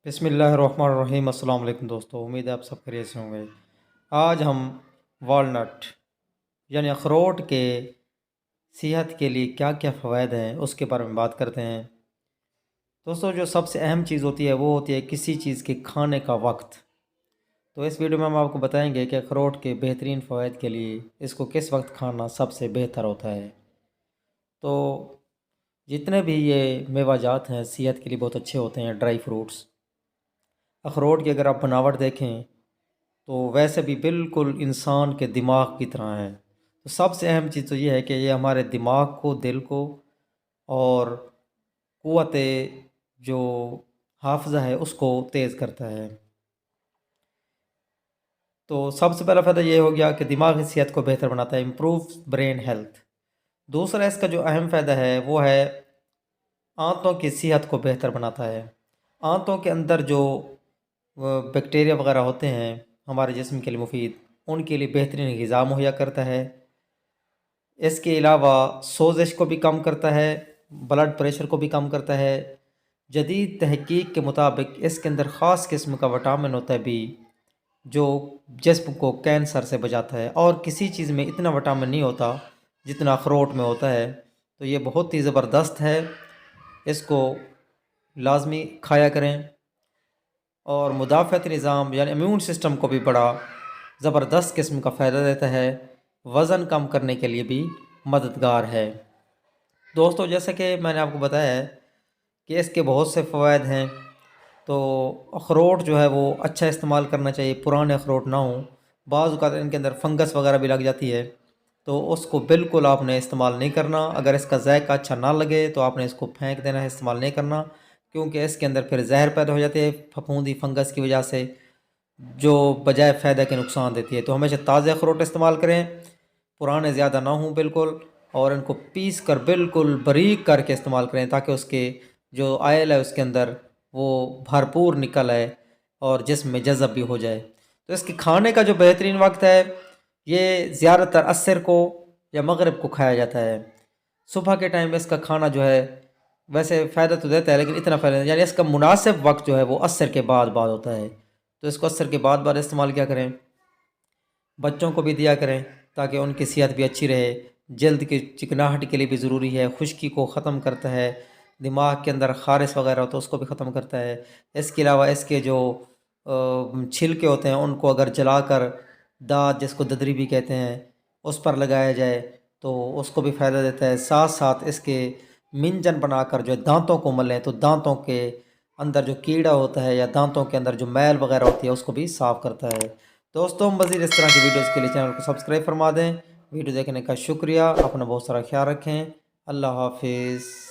بسم اللہ الرحمن الرحیم۔ السلام علیکم دوستو، امید ہے آپ سب خیریت سے ہوں گے۔ آج ہم والنٹ یعنی اخروٹ کے صحت کے لیے کیا کیا فوائد ہیں اس کے بارے میں بات کرتے ہیں۔ دوستو، جو سب سے اہم چیز ہوتی ہے وہ ہوتی ہے کسی چیز کے کھانے کا وقت۔ تو اس ویڈیو میں ہم آپ کو بتائیں گے کہ اخروٹ کے بہترین فوائد کے لیے اس کو کس وقت کھانا سب سے بہتر ہوتا ہے۔ تو جتنے بھی یہ میوہ جات ہیں صحت کے لیے بہت اچھے ہوتے ہیں، ڈرائی فروٹس۔ اخروٹ کی اگر آپ بناوٹ دیکھیں تو ویسے بھی بالکل انسان کے دماغ کی طرح ہے۔ تو سب سے اہم چیز تو یہ ہے کہ یہ ہمارے دماغ کو، دل کو اور قوت جو حافظہ ہے اس کو تیز کرتا ہے۔ تو سب سے پہلا فائدہ یہ ہو گیا کہ دماغی صحت کو بہتر بناتا ہے، امپروو برین ہیلتھ۔ دوسرا اس کا جو اہم فائدہ ہے وہ ہے آنتوں کی صحت کو بہتر بناتا ہے۔ آنتوں کے اندر جو بیکٹیریا وغیرہ ہوتے ہیں ہمارے جسم کے لیے مفید، ان کے لیے بہترین غذا مہیا کرتا ہے۔ اس کے علاوہ سوزش کو بھی کم کرتا ہے، بلڈ پریشر کو بھی کم کرتا ہے۔ جدید تحقیق کے مطابق اس کے اندر خاص قسم کا وٹامن ہوتا ہے بھی، جو جسم کو کینسر سے بچاتا ہے، اور کسی چیز میں اتنا وٹامن نہیں ہوتا جتنا اخروٹ میں ہوتا ہے۔ تو یہ بہت ہی زبردست ہے، اس کو لازمی کھایا کریں۔ اور مدافعتی نظام یعنی امیون سسٹم کو بھی بڑا زبردست قسم کا فائدہ دیتا ہے، وزن کم کرنے کے لیے بھی مددگار ہے۔ دوستو، جیسا کہ میں نے آپ کو بتایا ہے کہ اس کے بہت سے فوائد ہیں، تو اخروٹ جو ہے وہ اچھا استعمال کرنا چاہیے، پرانے اخروٹ نہ ہوں۔ بعض اوقات ان کے اندر فنگس وغیرہ بھی لگ جاتی ہے، تو اس کو بالکل آپ نے استعمال نہیں کرنا۔ اگر اس کا ذائقہ اچھا نہ لگے تو آپ نے اس کو پھینک دینا ہے، استعمال نہیں کرنا، کیونکہ اس کے اندر پھر زہر پیدا ہو جاتی ہے پھپھوندی فنگس کی وجہ سے، جو بجائے فائدہ کے نقصان دیتی ہے۔ تو ہمیشہ تازہ اخروٹ استعمال کریں، پرانے زیادہ نہ ہوں بالکل، اور ان کو پیس کر بالکل باریک کر کے استعمال کریں، تاکہ اس کے جو آئل ہے اس کے اندر وہ بھرپور نکل آئے اور جسم میں جذب بھی ہو جائے۔ تو اس کے کھانے کا جو بہترین وقت ہے، یہ زیادہ تر عصر کو یا مغرب کو کھایا جاتا ہے۔ صبح کے ٹائم اس کا کھانا جو ہے ویسے فائدہ تو دیتا ہے لیکن اتنا فائدہ نہیں، یعنی اس کا مناسب وقت جو ہے وہ عصر کے بعد ہوتا ہے۔ تو اس کو عصر کے بعد استعمال کیا کریں، بچوں کو بھی دیا کریں تاکہ ان کی صحت بھی اچھی رہے۔ جلد کی چکناہٹ کے لیے بھی ضروری ہے، خشکی کو ختم کرتا ہے، دماغ کے اندر خارش وغیرہ ہوتا ہے اس کو بھی ختم کرتا ہے۔ اس کے علاوہ اس کے جو چھلکے ہوتے ہیں ان کو اگر جلا کر دانت، جس کو ددری بھی کہتے ہیں، اس پر لگایا جائے تو اس کو بھی فائدہ دیتا ہے۔ ساتھ ساتھ اس کے منجن بنا کر جو دانتوں کو ملیں تو دانتوں کے اندر جو کیڑا ہوتا ہے یا دانتوں کے اندر جو میل وغیرہ ہوتی ہے اس کو بھی صاف کرتا ہے۔ دوستوں، مزید اس طرح کی ویڈیوز کے لیے چینل کو سبسکرائب فرما دیں۔ ویڈیو دیکھنے کا شکریہ، اپنا بہت سارا خیال رکھیں۔ اللہ حافظ۔